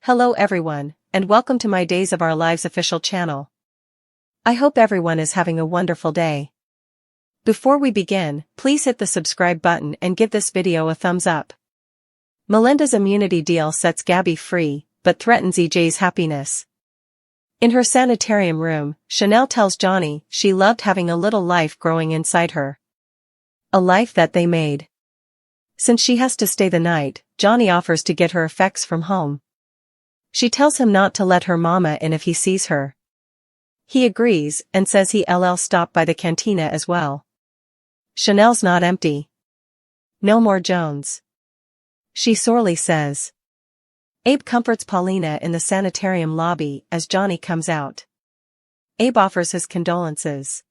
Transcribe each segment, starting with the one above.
Hello everyone, and welcome to my Days of Our Lives official channel. I hope everyone is having a wonderful day. Before we begin, please hit the subscribe button and give this video a thumbs up. Melinda's immunity deal sets Gabi free, but threatens EJ's happiness. In her sanitarium room, Chanel tells Johnny she loved having a little life growing inside her. A life that they made. Since she has to stay the night, Johnny offers to get her effects from home. She tells him not to let her mama in if he sees her. He agrees and says he'll stop by the cantina as well. Chanel's not empty. No more Jones. She sorely says. Abe comforts Paulina in the sanitarium lobby as Johnny comes out. Abe offers his condolences.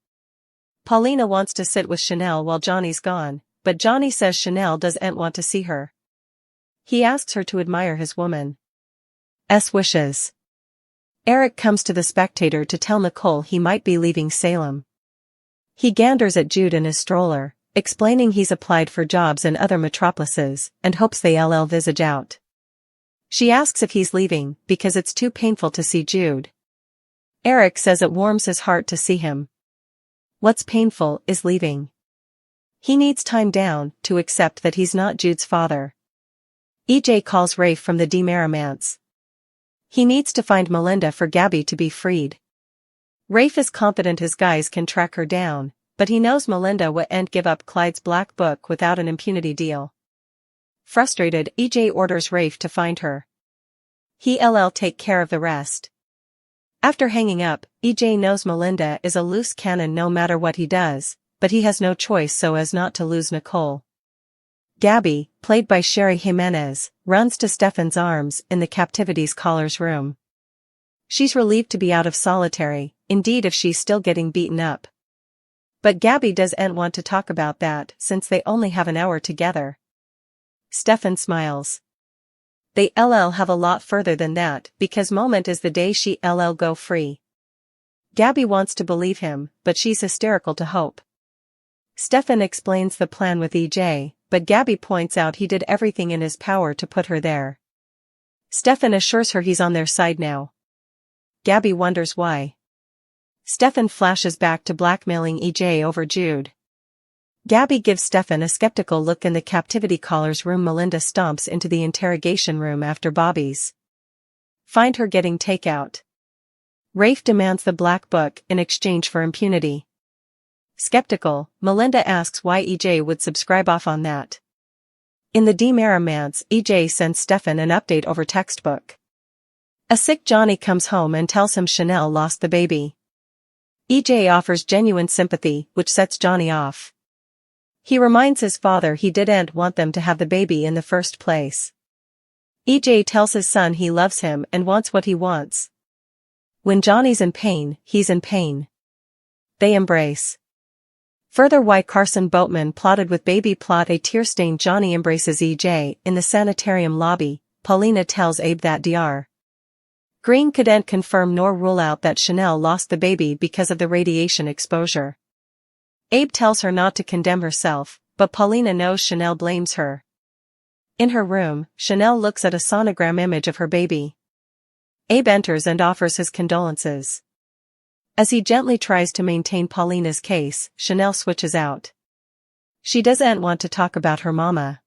Paulina wants to sit with Chanel while Johnny's gone, but Johnny says Chanel doesn't want to see her. He asks her to admire his woman's wishes. Eric comes to the Spectator to tell Nicole he might be leaving Salem. He ganders at Jude in his stroller, explaining he's applied for jobs in other metropolises and hopes they'll visage out. She asks if he's leaving because it's too painful to see Jude. Eric says it warms his heart to see him. What's painful is leaving. He needs time down to accept that he's not Jude's father. EJ calls Rafe from the demerriments. He needs to find Melinda for Gabi to be freed. Rafe is confident his guys can track her down, but he knows Melinda wouldn't give up Clyde's black book without an impunity deal. Frustrated, EJ orders Rafe to find her. He'll take care of the rest. After hanging up, EJ knows Melinda is a loose cannon no matter what he does, but he has no choice so as not to lose Nicole. Gabi, played by Sherry Jimenez, runs to Stefan's arms in the captivity's caller's room. She's relieved to be out of solitary, indeed if she's still getting beaten up. But Gabi doesn't want to talk about that since they only have an hour together. Stefan smiles. They'll have a lot further than that because moment is the day she'll go free. Gabi wants to believe him, but she's hysterical to hope. Stefan explains the plan with EJ, but Gabi points out he did everything in his power to put her there. Stefan assures her he's on their side now. Gabi wonders why. Stefan flashes back to blackmailing EJ over Jude. Gabi gives Stefan a skeptical look in the captivity caller's room. Melinda stomps into the interrogation room after Bobby's. Find her getting takeout. Rafe demands the black book in exchange for impunity. Skeptical, Melinda asks why EJ would subscribe off on that. In the demerriments, EJ sends Stefan an update over textbook. A sick Johnny comes home and tells him Chanel lost the baby. EJ offers genuine sympathy, which sets Johnny off. He reminds his father he didn't want them to have the baby in the first place. EJ tells his son he loves him and wants what he wants. When Johnny's in pain, he's in pain. They embrace. Further, why Carson Boatman plotted with baby plot. A tear-stained Johnny embraces EJ in the sanitarium lobby. Paulina tells Abe that Dr. Green couldn't confirm nor rule out that Chanel lost the baby because of the radiation exposure. Abe tells her not to condemn herself, but Paulina knows Chanel blames her. In her room, Chanel looks at a sonogram image of her baby. Abe enters and offers his condolences. As he gently tries to maintain Paulina's case, Chanel switches out. She doesn't want to talk about her mama.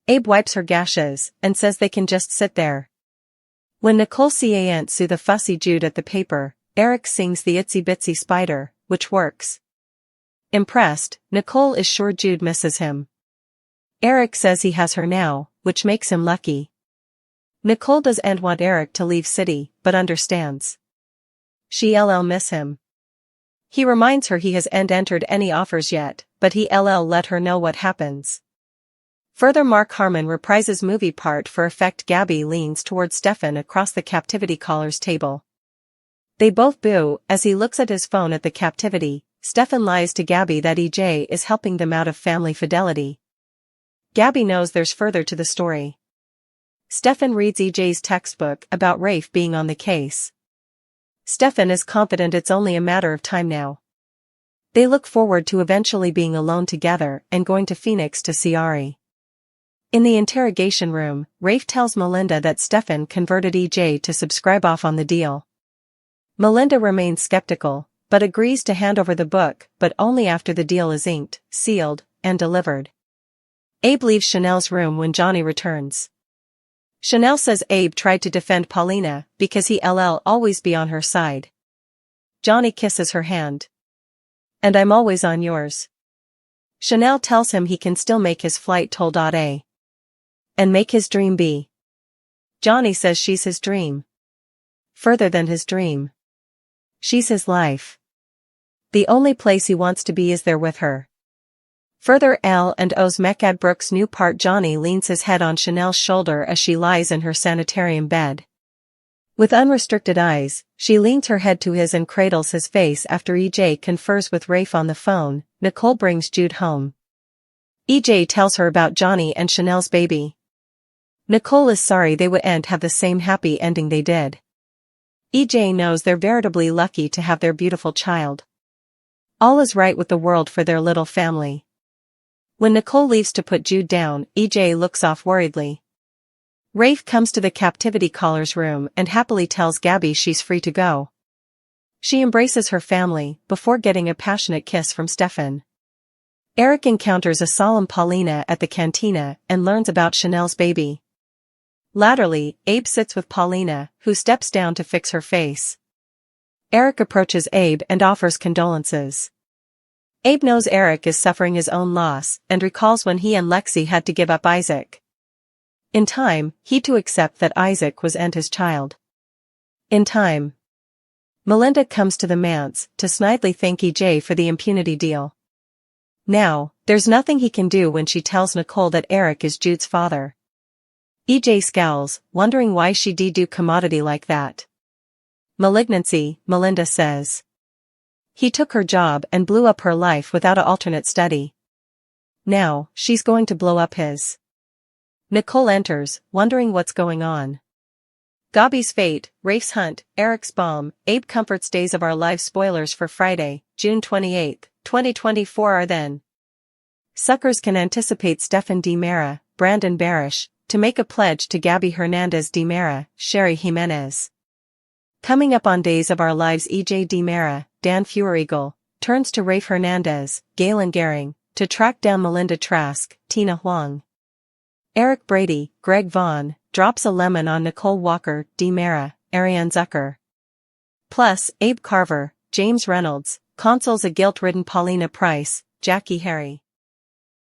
Abe wipes her gashes and says they can just sit there. When Nicole can't sue the fussy Jude at the paper, Eric sings the Itsy Bitsy Spider, which works. Impressed, Nicole is sure Jude misses him. Eric says he has her now, which makes him lucky. Nicole doesn't want Eric to leave city, but understands. She'll miss him. He reminds her he hasn't entered any offers yet, but he'll let her know what happens. Further, Mark Harmon reprises movie part for effect. Gabi leans towards Stefan across the captivity caller's table. They both boo as he looks at his phone at the captivity. Stefan lies to Gabi that EJ is helping them out of family fidelity. Gabi knows there's further to the story. Stefan reads EJ's textbook about Rafe being on the case. Stefan is confident it's only a matter of time now. They look forward to eventually being alone together and going to Phoenix to see Ari. In the interrogation room, Rafe tells Melinda that Stefan converted EJ to subscribe off on the deal. Melinda remains skeptical, but agrees to hand over the book, but only after the deal is inked, sealed, and delivered. Abe leaves Chanel's room when Johnny returns. Chanel says Abe tried to defend Paulina because he'll always be on her side. Johnny kisses her hand. And I'm always on yours. Chanel tells him he can still make his flight toll.a. And make his dream be. Johnny says she's his dream. Further than his dream. She's his life. The only place he wants to be is there with her. Further L&O's Mechad Brooks' new part. Johnny leans his head on Chanel's shoulder as she lies in her sanitarium bed. With unrestricted eyes, she leans her head to his and cradles his face after EJ confers with Rafe on the phone. Nicole brings Jude home. EJ tells her about Johnny and Chanel's baby. Nicole is sorry they wouldn't have the same happy ending they did. EJ knows they're veritably lucky to have their beautiful child. All is right with the world for their little family. When Nicole leaves to put Jude down, EJ looks off worriedly. Rafe comes to the captivity caller's room and happily tells Gabi she's free to go. She embraces her family before getting a passionate kiss from Stefan. Eric encounters a solemn Paulina at the cantina and learns about Chanel's baby. Latterly, Abe sits with Paulina, who steps down to fix her face. Eric approaches Abe and offers condolences. Abe knows Eric is suffering his own loss and recalls when he and Lexi had to give up Isaac. In time, he too accepts that Isaac was his child. In time, Melinda comes to the manse to snidely thank EJ for the impunity deal. Now, there's nothing he can do when she tells Nicole that Eric is Jude's father. EJ scowls, wondering why she'd do commodity like that. Malignancy, Melinda says. He took her job and blew up her life without an alternate study. Now, she's going to blow up his. Nicole enters, wondering what's going on. Gabi's fate, Rafe's hunt, Eric's bomb, Abe comforts Days of Our Lives spoilers for Friday, June 28, 2024 are then. Suckers can anticipate Stefan Di Mera, Brandon Barish, to make a pledge to Gabi Hernandez Di Mera, Sherry Jimenez. Coming up on Days of Our Lives, EJ Di Mera, Dan Feuereagle, turns to Rafe Hernandez, Galen Gehring, to track down Melinda Trask, Tina Huang. Eric Brady, Greg Vaughn, drops a lemon on Nicole Walker, Di Mera, Ariane Zucker. Plus, Abe Carver, James Reynolds, consoles a guilt-ridden Paulina Price, Jackie Harry.